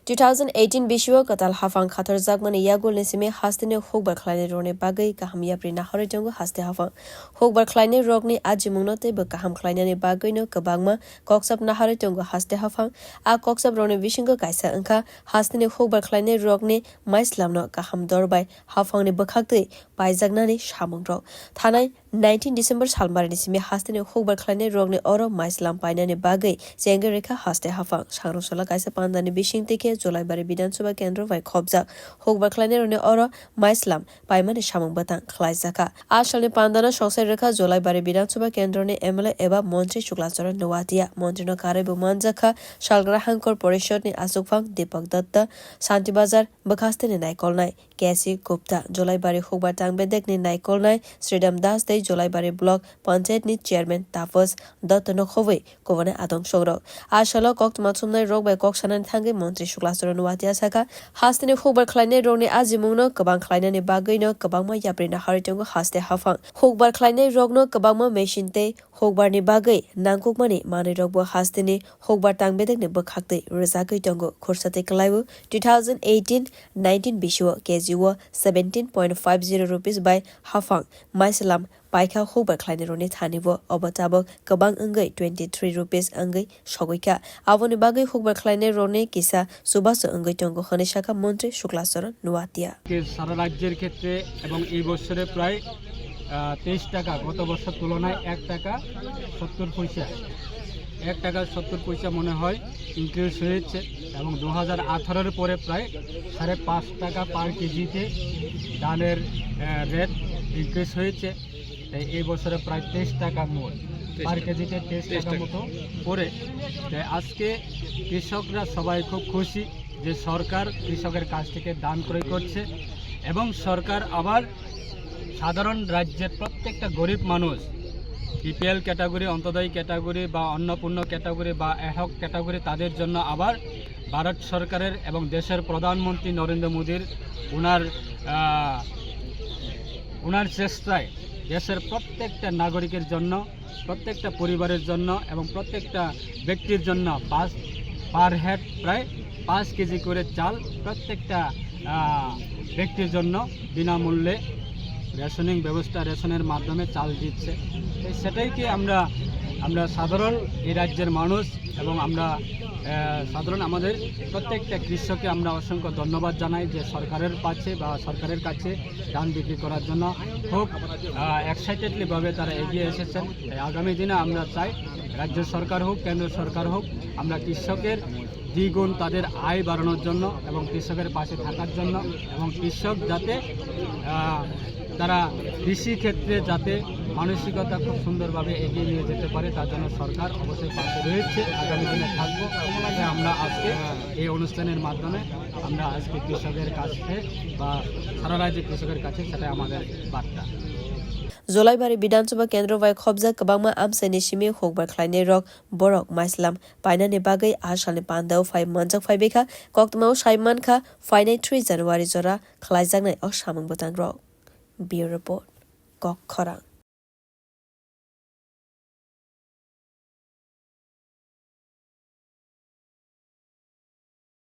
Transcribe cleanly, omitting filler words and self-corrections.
2018 bishiwo katal hafang khatar zakmani yagol nesime hastine hokbar khlaine rone bagai kaham yapri na hore jongo haste hafang hokbar khlaine rogni ajimungnote be kaham khlaine bagai no kabangma koksap na hore jongo haste hafang a koksap rone bishingo kaisa angka hastine hokbar khlaine rogni Maichwlam no kaham dorbai hafang ni bakhakte paijagnani samung rok thanai 19 December salmar nisime hastine hokbar khlaine rogni oro Maichwlam painani bagai jenge rekha haste hafang sangrosola kaisa pandani bishing teke Jolaibari বিধানসভা কেন্দ্র by খবজাক হকবার খাইনে রনে or মাইচলাম পাইমানে সামং বাতাং খাইজাকা আসালনি পান্দানা সংসার রেখা জলাইবাড়ি বিধানসভা কেন্দ্রনে MLA এবা মন্ত্রি শুক্লা চরণ নোয়াতিয়া মন্ত্রীন কারেবো মানজাখা শালগ্রা হাঙ্কর পরিষদনি আসুকফাং দীপক দত্ত শান্তিবাজার বখাস্তেনি নাইকলনাই কেসি গুপ্তা জলাইবাড়ি হকবার টাংবেদেকনি নাইকলনাই শ্রীরাম দাস দেই Jolaibari block পঞ্চায়েতনি chairman Tapas Datta নখবৈ কোবনে আদং সংরক আসাল কক্তমা সুমনাই রক বাই ককসানানি থাঙ্গে মন্ত্রী Sukla Charan Noatia saka hastine hokbar khlaine rogni ajimungno kabang khlainani bagaiно kabangma yaprina haritongo haste hafang hokbar khlaine rogno kabangma machine-te hokbarni bagai nangkukmani mani rogbo hastine hokbar tangbedekne bakhakte rezakai tongo khorsate klaibu 2018-19 bishiwo kejiwo 17.50 rupees by hafang Maichwlam paikha hokbar khlaine roni thanibo obatabo kabang angai 23 rupees angai sogoika aboni bagai hokbar khlaine roni kisa সুবাস অঙ্গিতঙ্গ খনি শাখা মন্ত্রী শুক্লা চরণ নোয়াতিয়া সারা রাজ্যের ক্ষেত্রে এবং এই বছরে প্রায় 23 টাকা গত বছর তুলনায় 1 টাকা 70 পয়সা 1 টাকা 70 পয়সা মনে হয় ইনক্রিজ হয়েছে এবং 2018 এর পরে প্রায় 5.5 টাকা পার কেজিতে ডালের রেট ইনক্রিজ হয়েছে এই বছরে প্রায় 23 টাকা মোট পার কেজিতে 23 টাকা মতো পড়ে আজকে কৃষকরা সবাই খুব খুশি যে সরকার কৃষকের কাছ থেকে দান ক্রয় করছে এবং সরকার আবার সাধারণ রাজ্যের প্রত্যেকটা গরিব মানুষ বিপিএল ক্যাটাগরি অন্তোদয় ক্যাটাগরি বা অন্নপূর্ণ ক্যাটাগরি বা এহক ক্যাটাগরি তাদের জন্য আবার ভারত সরকারের এবং দেশের প্রধানমন্ত্রী নরেন্দ্র মোদীর ওনার চেষ্টায় দেশের প্রত্যেকটা নাগরিকের জন্য প্রত্যেকটা পরিবারের জন্য এবং প্রত্যেকটা ব্যক্তির জন্য পার হেড প্রায় 5 কেজি করে চাল প্রত্যেকটা ব্যক্তির জন্য বিনামূল্যে রেশনিং ব্যবস্থা রেশনের মাধ্যমে চাল দিচ্ছে সেটাইকে আমরা সাধারণ এই রাজ্যের মানুষ এবং আমরা সাধারণ আমাদের প্রত্যেকটা কৃষককে আমরা অসংখ্য ধন্যবাদ জানাই যে সরকারের পাশে বা সরকারের কাছে ধান বিক্রি করার জন্য খুব এক্সাইটেডলিভাবে তারা এগিয়ে এসেছেন আগামী দিনে আমরা চাই রাজ্য সরকার হোক কেন্দ্র সরকার হোক আমরা কৃষকের দ্বিগুণ তাদের আয় বাড়ানোর জন্য এবং কৃষকের পাশে থাকার জন্য এবং কৃষক যাতে তারা কৃষি ক্ষেত্রে যাতে মানসিকতা খুব সুন্দরভাবে এগিয়ে নিয়ে যেতে পারে তার জন্য সরকার অবশ্যই পাশে রয়েছে আগামী দিনে থাকবো আমরা আজকে এই অনুষ্ঠানের মাধ্যমে আমরা আজকে কৃষকের কাছে বা সারা রাজ্যের কৃষকের কাছে সেটা আমাদের বার্তা জলাইবাড়ি বিধানসভা কেন্দ্র বাই খবজা কবাংমা আমসাইনি সিমি হকবার খাইনে রক বরক Maichwlam পাইনানি বাগৈ আসালনি পান্দাও ফাই manjak ফাই বেখা কক্তমাও সাইমান খা ফাইনাই 3 জানুয়ারি জরা খাইজাকনাই অ সামং বতাং রক বিউরো রিপোর্ট কক খরাং